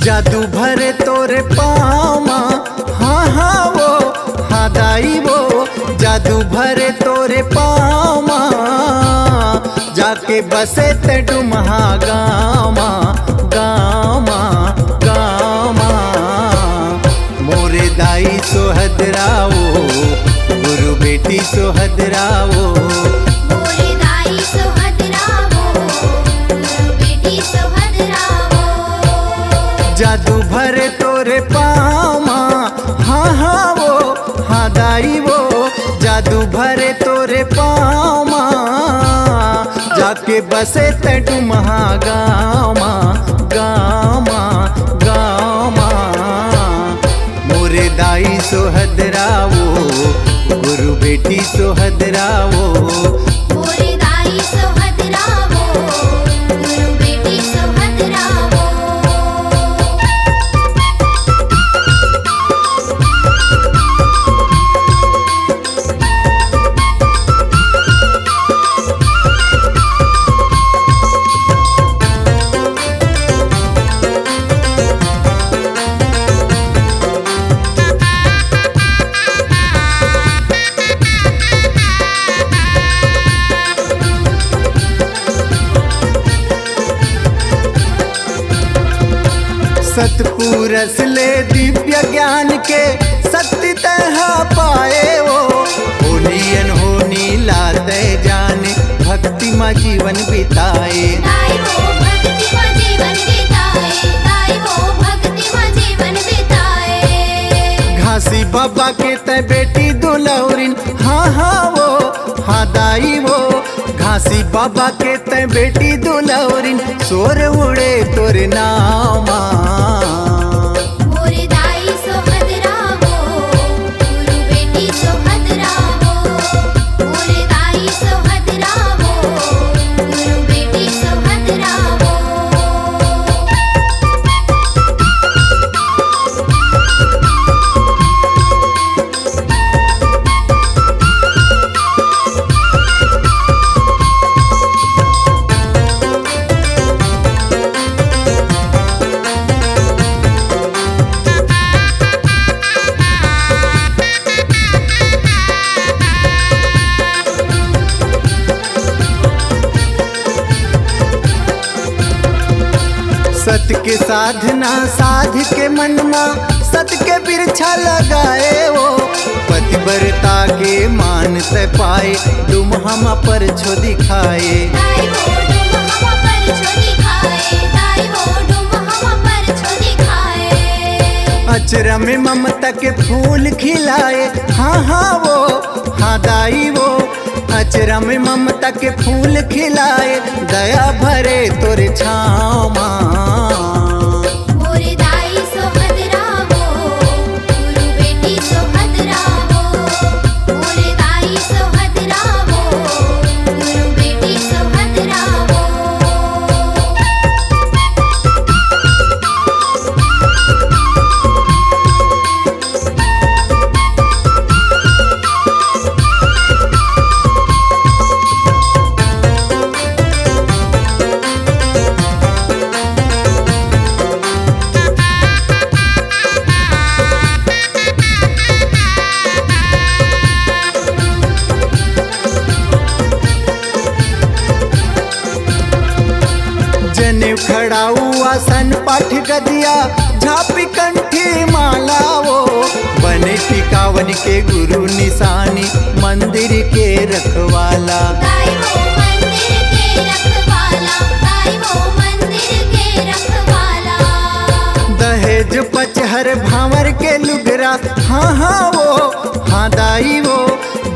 जादू भरे तोरे पाँव, हाँ हाँ वो हाँ दाई वो। जादू भरे तोरे पाँव, जाके बसे ते डुमहा गामा गामा गामा। मोरे दाई सोहदराओ, गुरु बेटी सोहदराओ। जादू भरे तोरे पाँव, हाँ हाँ वो हाँ दाई वो। जादू भरे तोरे पाँव, जाके बसे ते डुमहा गामा गामा गामा। मोरे दाई सोहदराओ, गुरु बेटी सोहदराओ। सतपुरस ले दिव्य ज्ञान के सत्य तह पाए वो। होनी अनहोनी लाते जाने, भक्ति में जीवन बिताए। घासी बाबा के ते बेटी दुलौरिन, हाँ हाँ वो हाँ दाई वो। घासी बाबा के ते बेटी दुलौरिन, सोर उड़े तोरे नामा। सत के साधना साध के मनमा, सत के बिरछा लगाए वो। पतिव्रता के मान ते पाए, डुमहमा पर छो दिखाए। अचरा में ममता के फूल खिलाए, हाँ हाँ वो हाँ दाई वो। अचरा में ममता के फूल खिलाए, दया भरे तोरे छामा। जनेऊ खड़ाऊ आसन पाठ गदिया, झापी कंठी माला वो। बने टिकावन के गुरु निशानी, मंदिर के रखवाला। दहेज पचहर भांवर के लुगरा, हाँ हाँ वो हाँ दाई वो।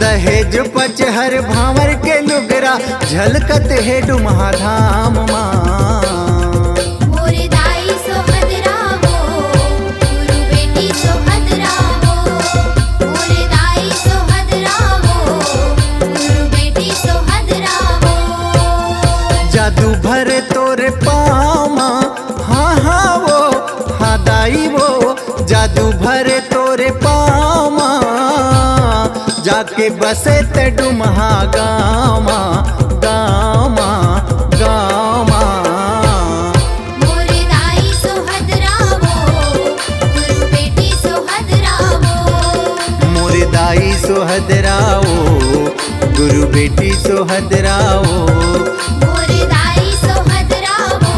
दहेज पचहर भांवर के लुगरा, झलकत है डुमहा धाम माँ। मोरे दाई सोहदरा भरे तोरे पाँव हाँ हाँ वो हादाई वो जादू भरे तोरे पाँव जाके बसे ते डुमहा गामा गामा गामा। मोरे दाई सोहदरावो गुरु बेटी सोहदरावो। मोरे दाई सोहदराओ गुरु बेटी सोहदराओ। मोरे दाई सोहदरावो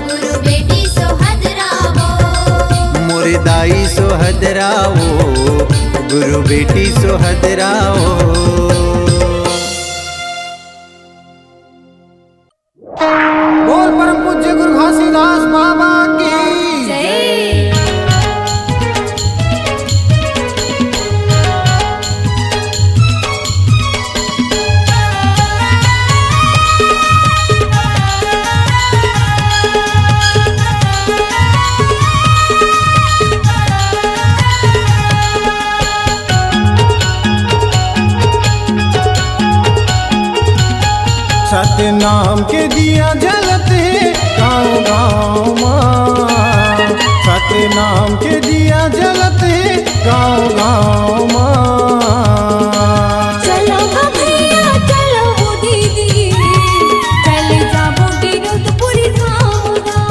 गुरु बेटी सोहदरावो। मोरे दाई सोहदराओ गुरु बेटी सोहदराओ। बोल परम पूज्य गुरु घासीदास बाबा की जय। सतनाम के दिया जलते गाँव गाँव माँ। सतनाम के दिया जलते गाँव गाँव माँ। चलो गा भैया चलो वो दीदी चले जाबो गिरधपुरी धाम गा।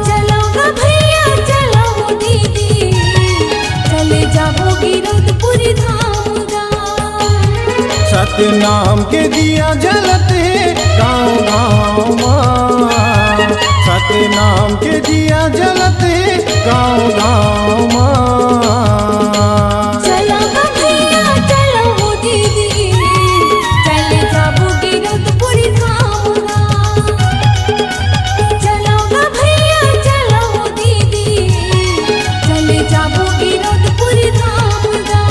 चलो गा भैया चलो वो दीदी चले जाबो गिरधपुरी धाम गा। सतनाम के दिया जलते गाँव गाँव माँ। सतनाम के दिया जलते गाँव गाँव माँ। चलो गा भैया चलो वो दीदी चले जाबो गिरधपुरी धाम गा। चलो गा भैया चलो वो दीदी चले जाबो गिरधपुरी धाम गा।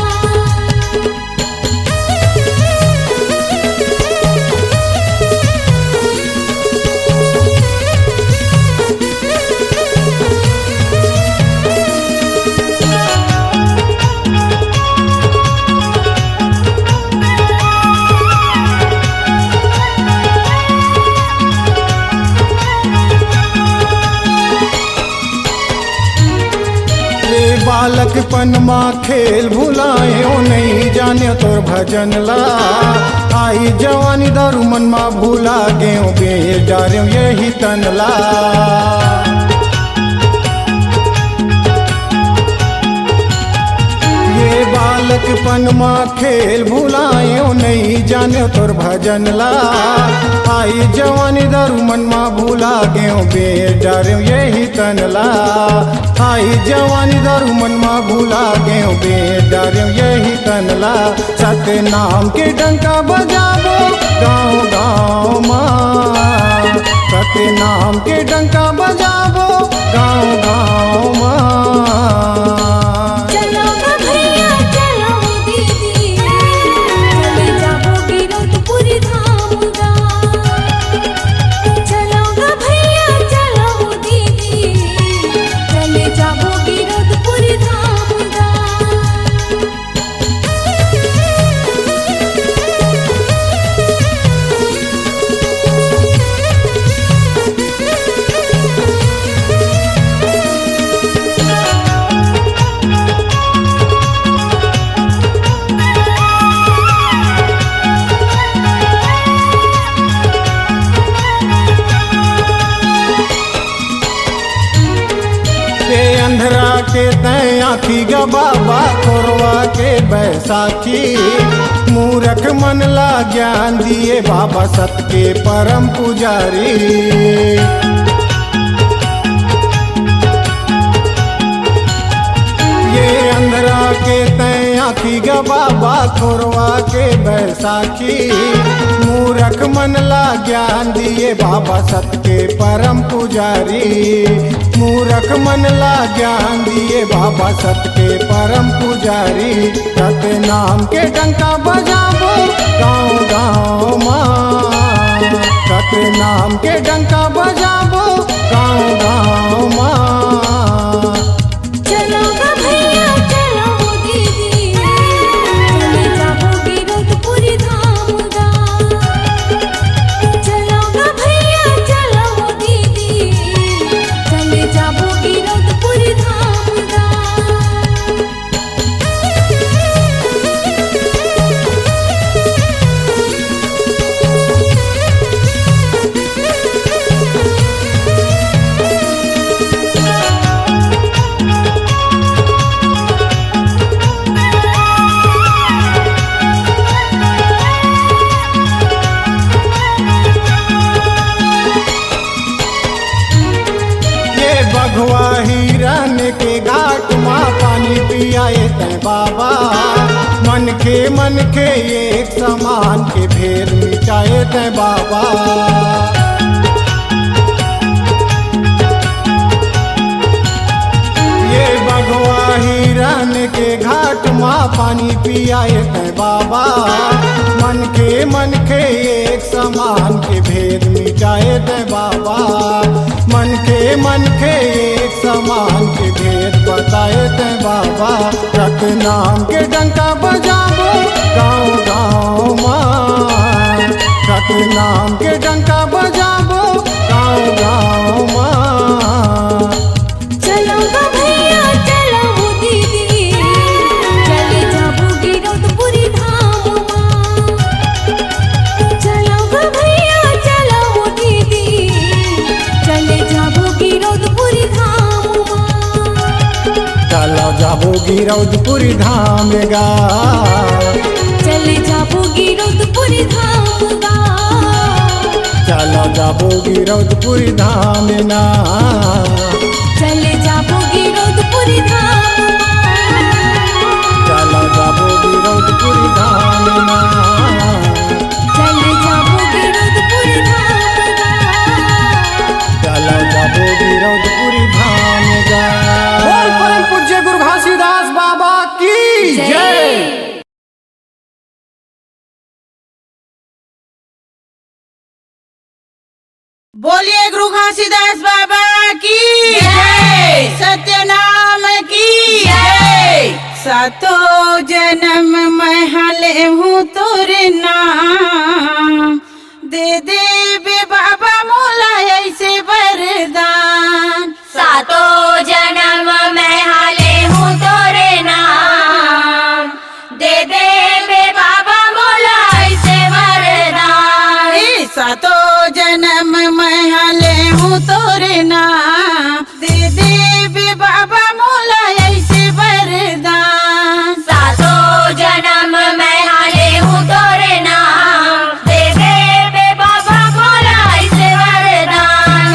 रे बालकपन माँ खेल भुलाए ओ नहीं जाने तोर भजन ला। आई जवानी दारू मन माँ भूला गे बेर डारे यही तनला। ये बालकपन माँ खेल भुलाए ओ नहीं जाने तोर भजन ला। आई जवानी दारू मन माँ भूला गे बेर डारे यही तनला। आई जवानी दारू मन माँ भूला गे बेर डारे यही तनला। सतनाम के डंका बजाबो गाँव गाँव माँ। सतनाम के डंका बजाबो गाँव गाँव माँ। चलो गा भैया चलो वो दीदी चले जाबो गिरधपुरी धाम गा। चलो गा भैया चलो वो दीदी चले जाबो गिरधपुरी धाम गा। के अंधरा के तय आखी गा बाबा खोरवा के बैसाखी। मूरख मन ला ज्ञान दिए बाबा सत के परम पुजारी। ये अंधरा के तय आखी गा बाबा खोरवा के बैसाखी। मूरख मन ला ज्ञान दिए बाबा सत के परम पुजारी। मूरख मन ला ज्ञान दिए बाबा सत के परम पुजारी। सतनाम के डंका बजाबो गाँव गाँव माँ। सतनाम के डंका बजाबो गाँव गाँव माँ। चलो गा भैया चलो वो दीदी चले जाबो गिरधपुरी धाम गा। चलो पियाए तय बाबा। मन के एक समान के भेद मिटाए तय बाबा। ये बगवा हिरन के घाट माँ पानी पियाए तय बाबा। मन के एक समान के भेद मिटाए तय बाबा। मन के एक समान के भेद बताए तय बाबा। रत नाम के डंका बजाबो गाँव गाँव माँ। रत नाम के डंका बजाबो गाँव गाँव माँ। चलो ग भैया चलो दीदी, चले जाबो गिरौदपुरी धाम माँ। चलो ग भैया चलो दीदी, चले जाबो गिरौदपुरी धाम माँ। चलो जाबो गिरौदपुरी धाम गा। चले जाबो गिरौदपुरी धाम गा। चलो जाबो गिरौदपुरी धाम ना। चले जाबो गिरौदपुरी धाम चलो जाबो गिरौदपुरी धाम ना। चले जाबो गिरौदपुरी धाम चलो जाबो गिरौदपुरी धाम गा। बोल परम पूज्य गुरु घासीदास बाबा की जय। बोलिए गुरु घासीदास बाबा की जय। सत्य नाम की जय। सातो जन्म मैं हले हूँ तोरे नाम। दे दे बे बाबा मोला ऐसे वरदान। सातो जन्म मैं हाले हूँ तोरे नाम। दे दे बे बाबा मोला ऐसे वरदान। सातो जन्म मैं हले हूँ तोरे नाम। दे दे बे बाबा मोला ऐसे वरदान। सातो जन्म मैं हाले हूँ तोरे नाम। दे दे बे बाबा मोला ऐसे वरदान।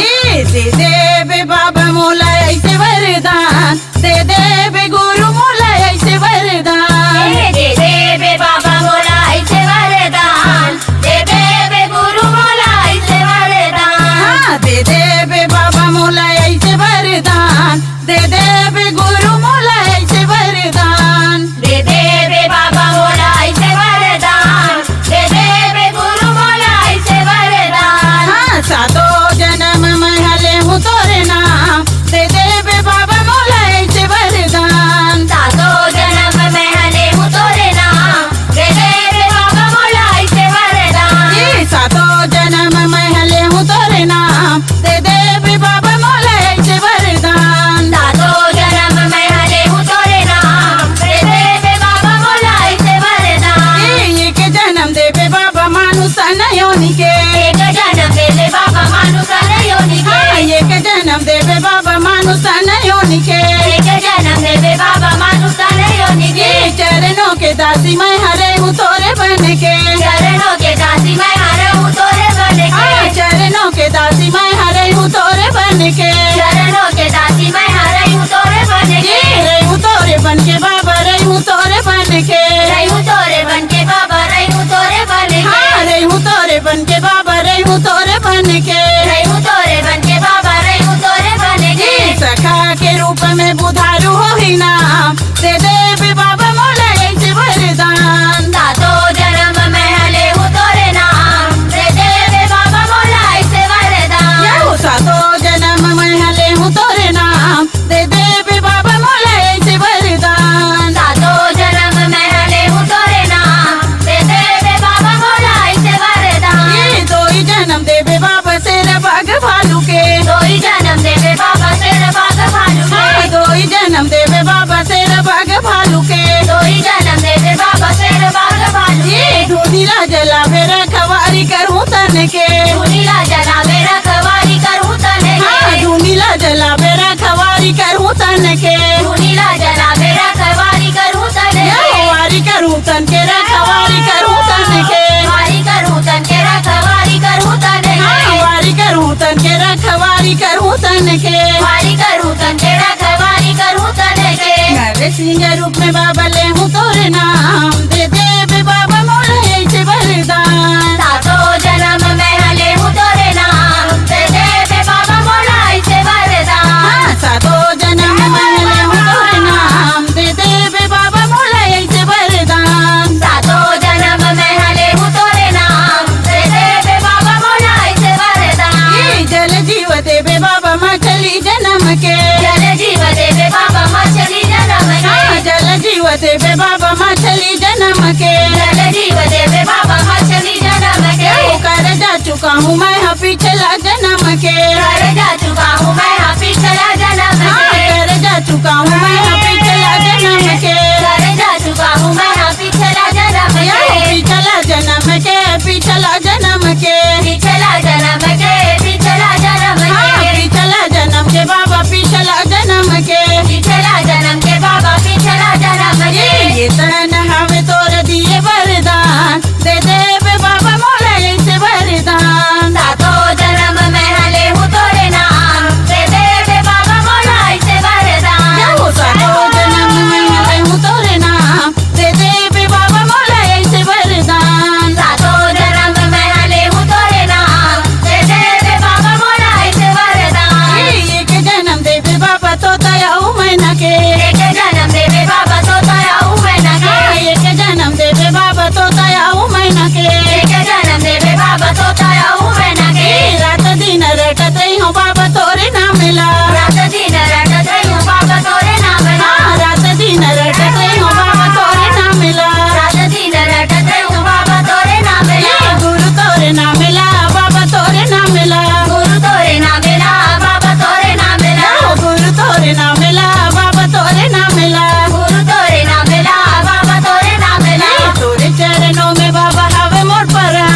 दे दे बे बाबा मोला ऐसे वरदान। दे दे बे गुरु मोला ऐसे वरदान। दे दे बे बाबा मोला ऐसे वरदान। दे दे बे गुरु मोला ऐसे वरदान। दे दे बे बाबा मोला ऐसे वरदान। दे दे बे गुरु मोला ऐसे वरदान। दे दे बे बाबा मोला ऐसे वरदान। दे दे बे गुरु मोला ऐसे वरदान। सातो जन्म मैं हले हूँ तोरे नाम। दे दे बे बाबा मोला ऐसे वरदान। सातो जन्म मैं हले हूँ तोरे नाम। दे दे बे बाबा मोला ऐसे वरदान। सातो जन्म मैं हले हूँ तोरे नाम। दे दे बे बाबा मोला ऐसे वरदान। सातो जन्म मैं हले हूँ तोरे नाम। दे दे बे बाबा मोला ऐसे वरदान। एक जन्म दे बे बाबा मानुष नयोनी के। एक जन्म दे बे बाबा मानुष नयोनी के। एक जन्म दे बे बाबा मानुष नयोनी के। एक जन्म दे बे बाबा मानुष नयोनी के। चरणों के दासी मैं हरे हूँ तोरे बन के। चरणों के दासी मैं हरे हूँ तोरे बन के। चरणों के दासी मैं हरे हूँ तोरे बन के। चरणों के दासी मैं हरे हूँ तोरे बन के। रही हूँ तोरे बन के बाबा रही हूँ तोरे बन के। रही हूँ तोरे बन के बाबा रही हूँ तोरे बन के। रही हूँ तोरे बन के बाबा रही हूँ तोरे बन के। रही हूँ तोरे बन के बाबा रही हूँ तोरे बन के। सखा के रूप में बुधारू हो ही नाम। दे दे बे बाबा मोला ऐसे वरदान। सातो जन्म मैं हले हूँ तोरे नाम। दे दे बे बाबा मोला ऐसे वरदान। सातो जन्म मैं हले हूँ तोरे नाम। दे दे बे बाबा मोला ऐसे वरदान। सातो जन्म मैं हले हूँ तोरे नाम। दे दे बे बाबा मोला ऐसे वरदान। दो ही जन्म दे बे बाबा तेरा बाग भालू के। दो ही जन्म दे बे बाबा तेरा बाग भालू के। दो ही जन्म दे बे बाबा तेरा बाग भालू के। दो ही जन्म दे बे बाबा तेरा बाग भालू के। धूनीला जला मेरा खवारी करूँ तन के। धूनीला जला मेरा खवारी करूँ तन के। धूनीला जला मेरा खवारी करूँ तन के। धूनीला जला मेरा खवारी करूँ तन के। वारी करूँ तन के रखवारी करूँ तन के। वारी करूँ तन के रखवारी करूँ तन के। वारी करूँ तन के रखवारी करूँ तन के। वारी करूँ तन के रखवारी करूँ तन के। नर सिंह रूप में बाबा ले हूँ तोरे नाम दे दे बाबा मोला ऐसे वरदान सातों जन्म में हले हूँ तोरे नाम दे दे बे बाबा मोला ऐसे वरदान सातों जन्म में ले हूँ तोरे नाम दे दे बाबा मोला ऐसे वरदान सातों जन्म में हले हूँ तोरे नाम दे दे बे बाबा मोला ऐसे वरदान ये जल जीव देवे बाबा मछली जन्म के जल जीव देवे बाबा मछली जन्म के जल जीव देवे बाबा मछली जन्म के जल जीव देवे बाबा मछली जन्म के कर जा चुका हूँ मैं हाँ पिछला जन्म के कर जा चुका हूँ मैं हाँ पिछला जन्म के कर जा चुका हूँ मैं हाँ पिछला जन्म के कर जा चुका हूँ मैं हाँ पिछला जन्म के पिछला जन्म के पिछला जन्म के पिछला जन्म के पिछला जन्म के पिछला जन्म के बाबा पिछला जन्म के पिछला जन्म के बाबा पिछला जन्म के ये तन हमें तोर दिए वरदान दे दे बाबा मोला ऐसे वरदान सातों जन्म में हले हूँ तोरे नाम दे दे बे बाबा मोला ऐसे वरदान सातों जन्म में ले हूँ तोरे नाम दे दे बाबा मोला ऐसे वरदान सातों जन्म में हले हूँ तोरे नाम दे दे बे बाबा मोला ऐसे वरदान एक जन्म दे बाबा तो दया मैं न के एक जन्म दे बे बाबा तो दया हूँ मैं न के एक जन्म दे बाबा तो दया मैं न के एक जन्म दे बे बाबा तो दया हूँ मैं न के रात दिन रटत रही हूँ बाबा तोरे नाम ला रात दिन रटत रही हूँ बाबा तोरे नाम ला रात दिन रटत रही हूँ बाबा तोरे नाम ला रात दिन रटत रही हूँ बाबा तोरे नाम ला गुरु तोरे नाम ला बाबा तोरे नाम ला गुरु तोरे नाम ला बाबा तोरे नाम ला गुरु तोरे नाम ला बाबा तोरे नाम ला गुरु तोरे नाम ला बाबा तोरे नाम ला तोरे चरणों में बाबा हवे मोर परा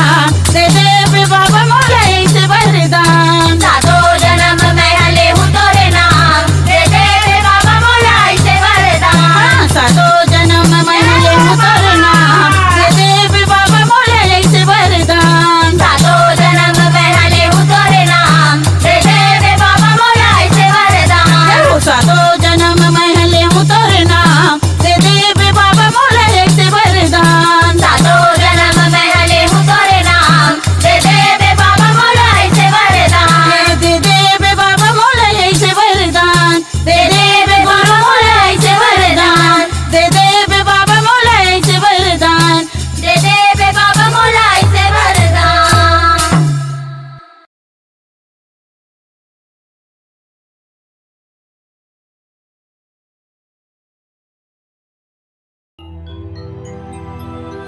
दे दे बाबा मोला ऐसे वरदान सातों जन्म में हले हूँ तोरे नाम दे दे बे बाबा मोला ऐसे वरदान सातों जन्म में ले हूँ तोरे नाम दे दे बाबा मोला ऐसे वरदान सातों जन्म में हले हूँ तोरे नाम दे दे बे बाबा मोला ऐसे वरदान सातों जन्म में ले हूँ तोरे नाम दे दे बाबा मोला ऐसे वरदान सातों जन्म में हले हूँ तोरे नाम दे दे बे बाबा मोला ऐसे वरदान दे दे बाबा मोला ऐसे वरदान दे दे बे गुरु मोला ऐसे वरदान दे दे बाबा मोला ऐसे वरदान दे दे बे बाबा मोला ऐसे वरदान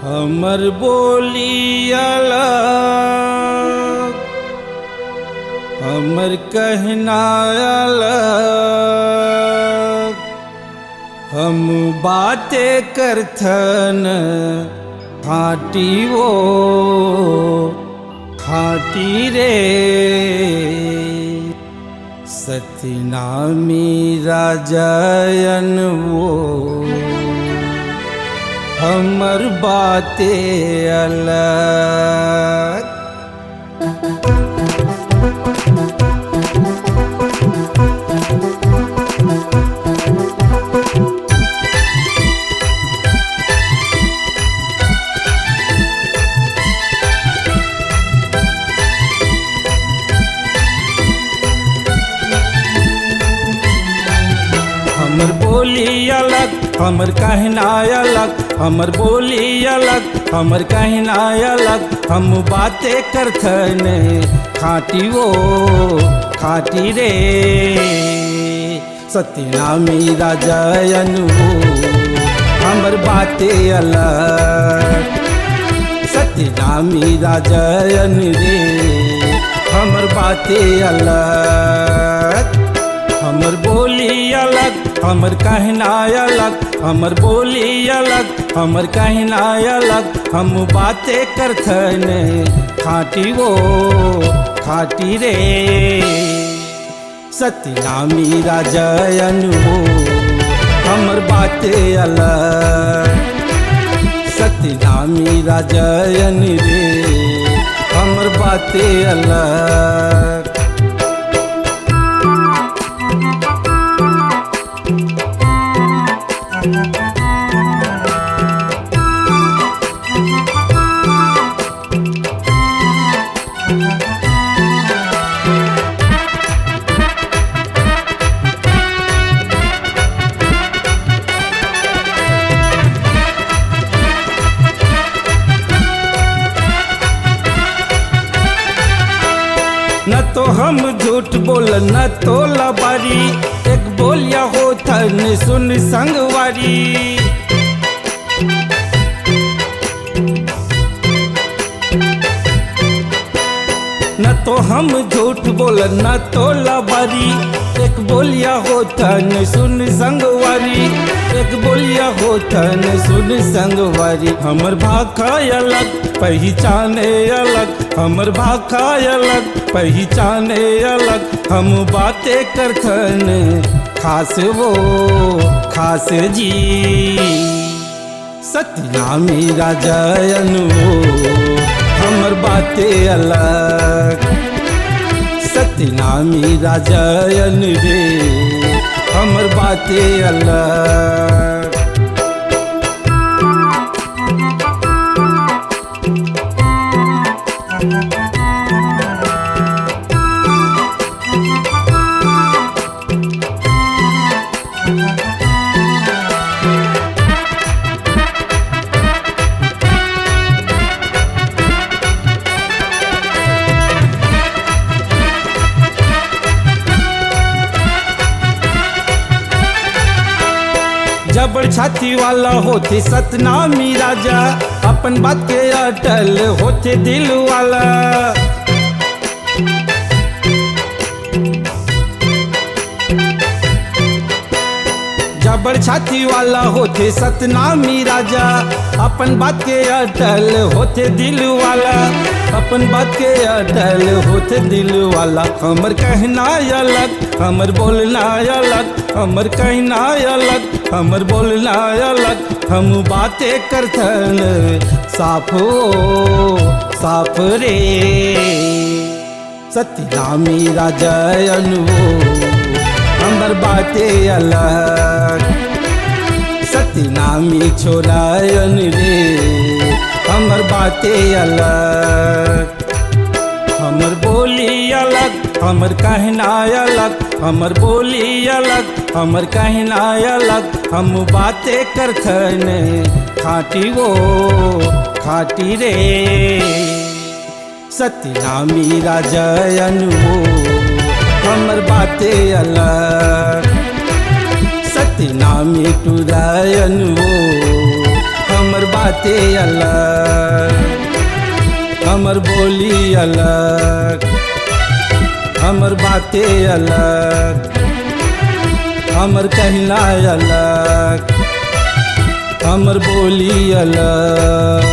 हमर बोली अलग हमर कहना अलग हम बातें करथन खाटी वो खाटी रे सतनामी राजयन वो हमर बातें अलग हमर बोली अलग हमर कहना अलग हमर बोली अलग हमर कहना अलग हम बातें करथन खाटी वो खाटी रे सत्यनामी राजयन वो हमर बातें अलग सत्यनामी राजयन रे हमर बातें अलग हमर बोली अलग हमर कहना अलग हमर बोली अलग हमर कहना अलग हम बातें करथन खाटी वो खाटी रे सत्यनामी राजयन वो हमर बातें अलग सत्यनामी राजयन रे हमर बातें अलग न तो हम झूठ बोल न तो लबारी, एक बोलिया होता न सुन संगवारी। न तो हम झूठ बोल न तो लबारी, एक बोलिया होता न सुन संगवारी, एक बोलिया होता न सुन संगवारी। हमर भाखा अलग पहचाने अलग, हमर भाखा अलग पहचाने अलग, हम बातें करथन खास वो खास जी। सतनामी राजन वो हमर बातें अलग, सतनामी राजन रे हमर बातें अलग। जबड़ छाती वाला होते सतनामी राजा, अपन बात के अटल होते दिल वाला। जबड़ छाती वाला होते सतनामी राजा, अपन बात के अटल होते दिल वाला, अपन बात के अटल होते दिल वाला। हमर कहना अलग हमर बोलना अलग, हमर कहना अलग हमर बोलना अलग, हम बातें करथन साफ साफ रे। सतनामी राजन वो हमर बातें अलग, सतनामी छोरायन रे हमर बातें अलग। हमर बोली अलग हमर कहना अलग, हमर बोली अलग हमर कहना अलग, हम बातें करथन खाटी वो खाटी रे। सतनामी राजन वो हमर बातें अलग, सतनामी टुरायन वो हमर बातें अलग। हमर बोली अलग हमर बातें अलग, हमर कहना अलग हमर बोली अलग।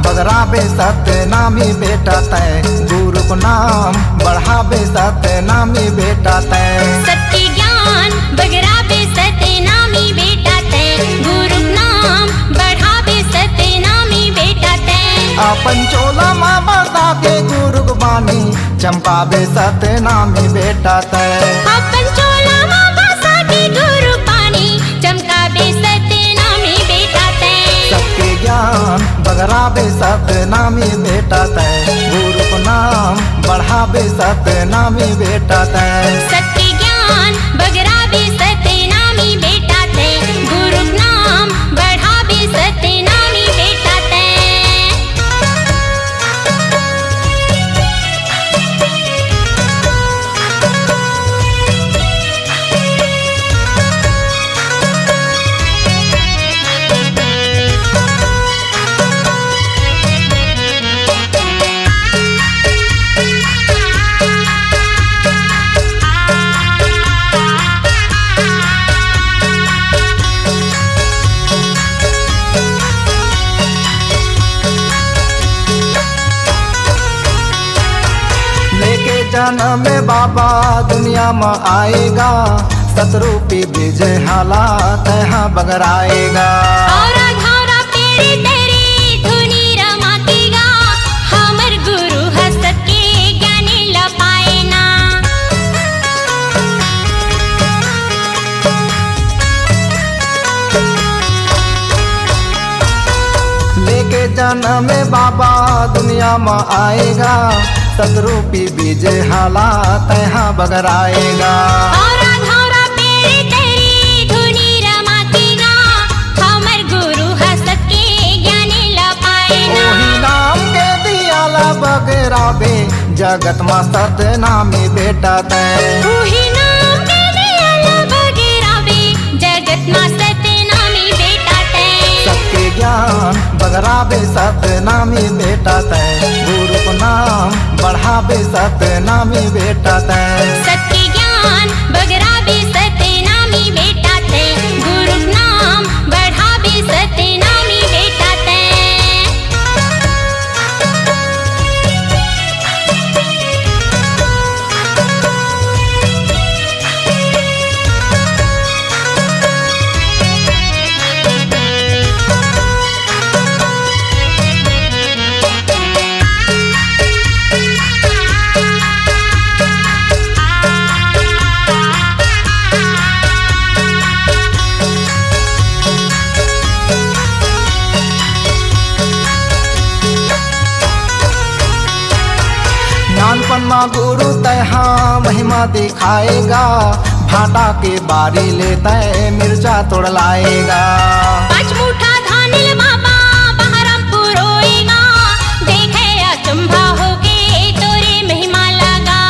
बगराबे सतनामी बेटा तय, गुरु को नाम बढ़ाबे सतनामी बेटा तय। सत्य ज्ञान बगराबे सतनामी बेटा तय, गुरु नाम बढ़ाबे सतनामी बेटा तय। अपन चोला माँ बता के गुरु बानी चंपाबे सतनामी बेटा तय। अपन चोला माँ बसा के गुरु पानी चमकाबे सतनामी बेटा तय। सबके ज्ञान बगराबे सतनामी बेटा तय, गुरु को नाम बढ़ाबे सतनामी बेटा तय। सत्य ज्ञान बगराबे सतनामी बेटा तय, गुरु नाम बढ़ाबे सतनामी बेटा तय। जन्म में बाबा दुनिया में आएगा, सतरूपी विजय हाला तहाँ बगराएगा। और घौरा पेरी तेरी धुनी रमातीगा, हमर गुरु हसत के ज्ञानी लपाए ना। लेके जन्म में बाबा दुनिया में आएगा, सतरूपी विजय हाला तहाँ बगराएगा। और घौरा पेरी तेरी धुनी रमातीगा, हमर गुरु हसत के ज्ञानी लपाए ना। ओही नाम के दियाला बगराबे, जगत में सतनामी बेटा तैं। उही नाम के दियाला बगराबे, जगत मा सतनामी बेटा तैं। सबके ज्ञान बगराबे सतनामी बेटा तैं, गुरु को नाम बढ़ाबे सतनामी बेटा तैं। सत्य ज्ञान बगराबे सतनामी बेटा तैं, गुरु नाम बढ़ाबे सतनामी बेटा तैं। नानपन माँ गुरु तहाँ महिमा दिखाएगा, भाटा के बारी लेते मिर्चा तोड़ लाएगा। पाँच मुठा धानिल बाबा बहरमपुर होएगा, देखे अचंभा होके तोरे महिमा लगा।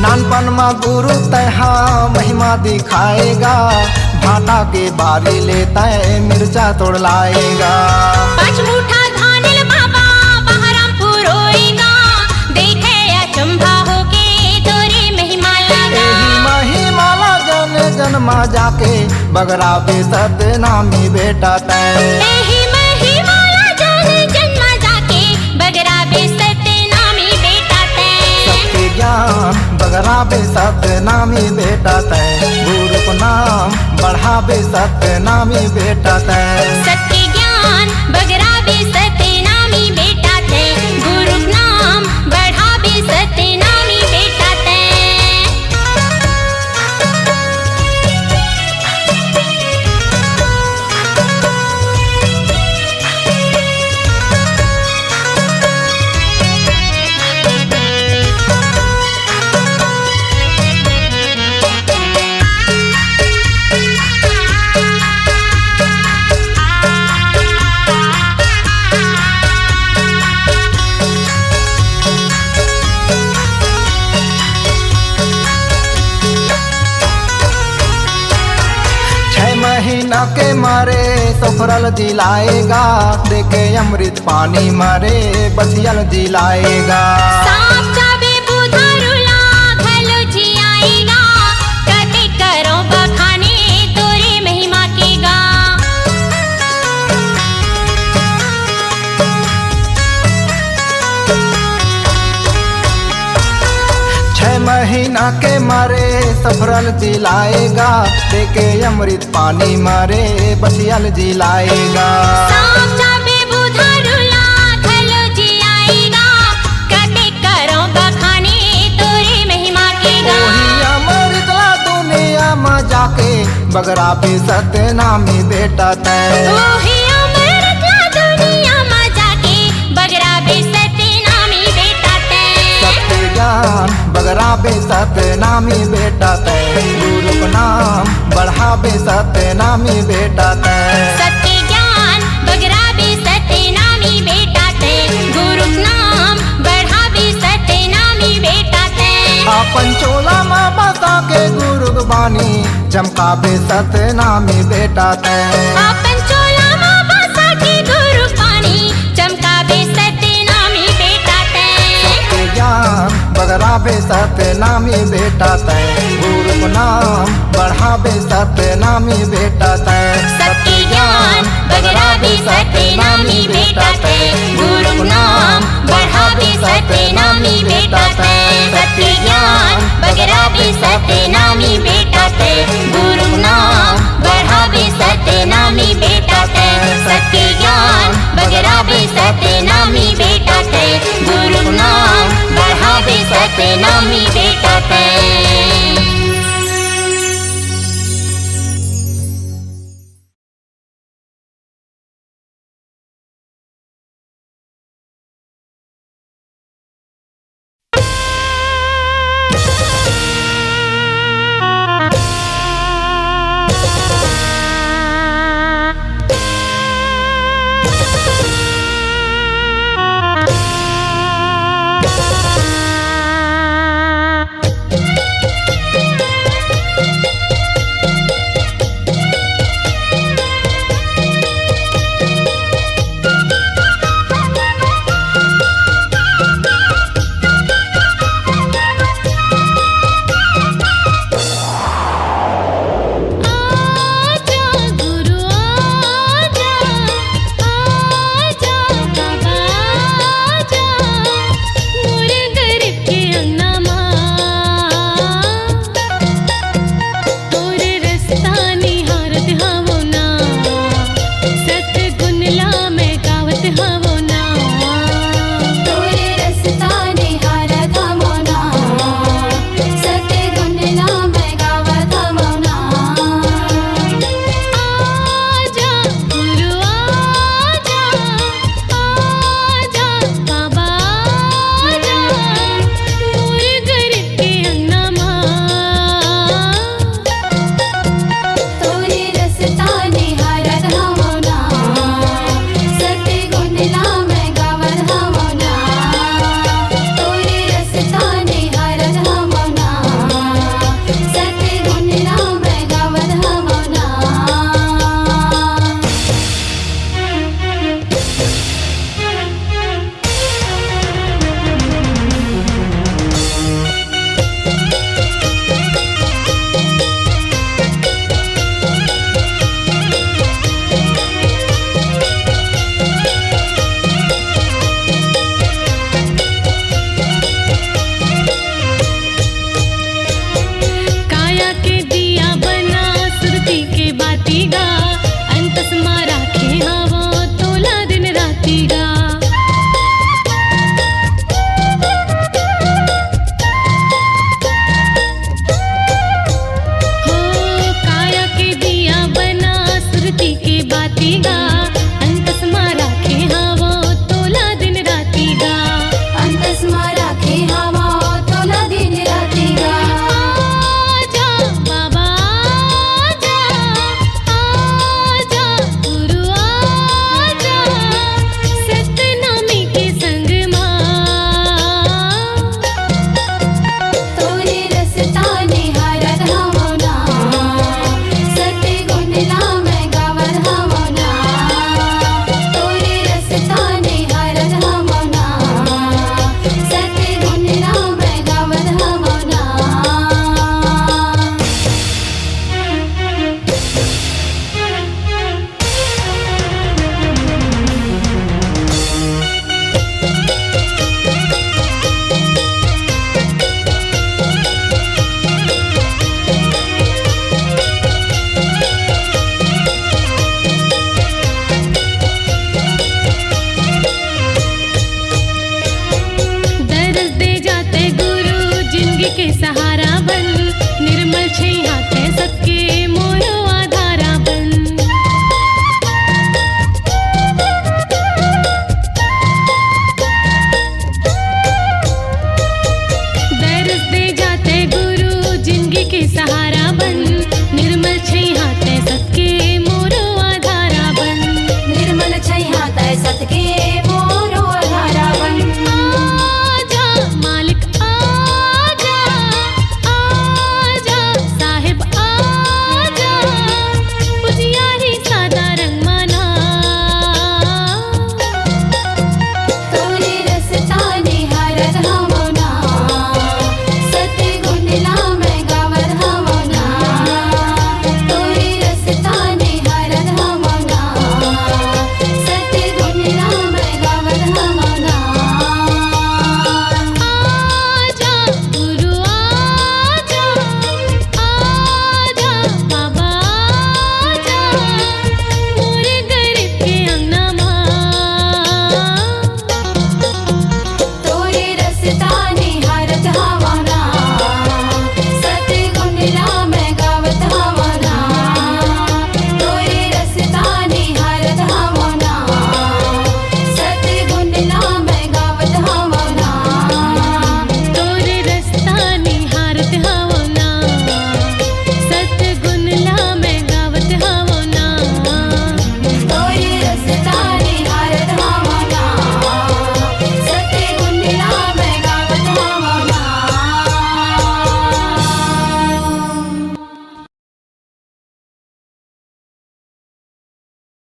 नानपन माँ गुरु तहाँ महिमा दिखाएगा, भाटा के बारी लेता है मिर्चा तोड़ लाएगा। पाँच मुठा धानिल बाबा बहरमपुर होएगा, देखे अचंभा होके तोरे महिमा लगा। एही महिमाला जन जन्मा जाके, बगराबे सतनामी बेटा तैं। एही महिमाला जन जन्मा जाके, बगराबे सतनामी बेटा तैं। सबके ज्ञान बगराबे सतनामी बेटा तैं, गुरु को नाम बढ़ाबे सतनामी बेटा तैं। सत्य ज्ञान बगराबे सतनामी बेटा तैं, गुरु नाम बढ़ाबे सतनामी बेटा तैं। महीना के मारे सफरल जिलाएगा, देखे अमृत पानी मारे बसियल जिलाएगा। सांप जाबे बुधारुला घलो जियाएगा, कते करो बखाने तोरे महिमा के गा। महीना के मारे सफरल जिलाएगा, देखे अमृत पानी मारे बसियल जिलाएगा। सांप जाबे बुधारुला घलो जियाएगा, कते करो बखाने तोरे महिमा के गा। ओही अमृत ला दुनिया में जाके, बगराबे सतनामी बेटा तैं। ओही अमृत ला दुनिया में जाके, बगराबे सतनामी बेटा तैं। सत्य ज्ञान बगराबे सतनामी बेटा तैं, गुरु को नाम बढ़ाबे सतनामी बेटा तैं। सत्य ज्ञान बगराबे सतनामी बेटा तैं, गुरु नाम बढ़ाबे सतनामी बेटा तैं। अपन चोला माँ बता के गुरु बानी, चमकाबे सतनामी बेटा तैं। अपन चोला माँ बसा के गुरु पानी, चमकाबे सतनामी बेटा तैं। सत्य ज्ञान बगराबे सतनामी बेटा तैं, गुरु को नाम बढ़ाबे सतनामी बेटा तैं। सत्य ज्ञान ज्ञान बगरावे सतनामी बेटा ते गुरु नाम बढ़ावे सतनामी बेटा ते सत्य ज्ञान बगरावे सतनामी बेटा ते गुरु नाम